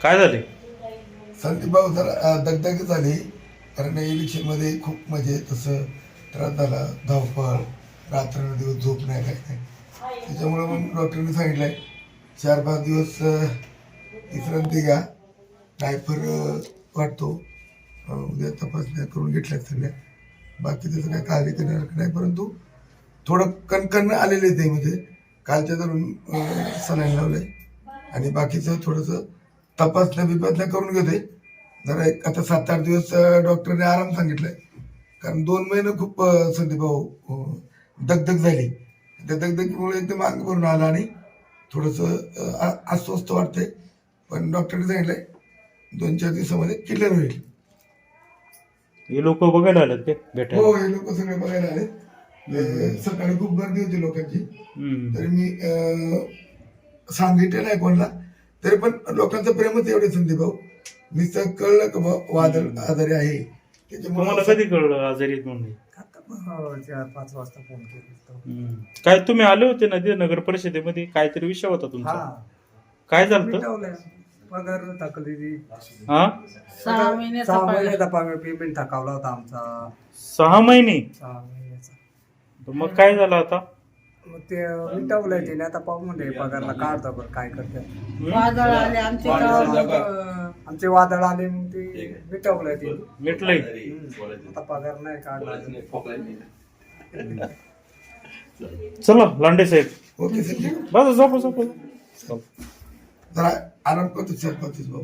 काय झाले? संदीप भाऊ जरा दगदग झाली, कारण इलेक्शनमध्ये खूप म्हणजे तसं त्रास झाला, धावपळ, रात्रंदिवस झोप नाही, काय नाही. त्याच्यामुळं मग डॉक्टरने सांगितलं आहे 4-5 दिवस विश्रांती घ्या. डायपर वाटतो, उद्या तपासण्या करून घेतल्या सगळ्या. बाकी त्याचं काय काळजी करण्यासारखं नाही, परंतु थोडं कणकण आलेले ते म्हणजे कालच्या धरून सलाईन लावलंय आणि बाकीचं थोडंसं तपासण्या करून घेतोय. जरा एक आता 7-8 दिवस डॉक्टरने आराम सांगितलाय, कारण 2 महिने खूप संदीप भाऊ दगदग झाली. त्या दगदगीमुळे एकदम अंग भरून आला आणि थोडंसं अस्वस्थ वाटतंय, पण डॉक्टरने सांगितलंय 2-4 दिवसामध्ये क्लिअर होईल. हे लोक बघायला आलेत ते हो, भेटायला? हे लोक सगळे बघायला आले. सकाळी खूप गर्दी होती लोकांची, तरी मी सांगितलं नाही कोणाला, तरी पण लोकांचं प्रेमच एवढे संदीप भाऊ. नुसतं कळलं का वादळ आजारी आहे, तुम्हाला कधी कळलं आजारी आहेत म्हणून? 4-5 वाजता फोन केला. काय तुम्ही आले होते ना ते नगर परिषदेमध्ये, काहीतरी विषय होता तुमचा, काय झालं? पगार थकलेली. हा, 6 महिन्याचा 6 महिन्याचा पगार पेमेंट थकावला होता आमचा. 6 महिने? 6 महिन्याचा. मग काय झालं आता? मग ते मिटवलंय त्याने, आता पाहू म्हणजे पगारला काढतो बरं काय करतात. वादळ आले आमचे गावात. आमचे वादळ आले मग ते मिटवलंय ते. मिटलंय? आता पगार नाही काढला. चला लांडे साहेब, ओके संदीप, बस झोपा झोपा. जरा आराम करतो 4-5 दिवस भाऊ.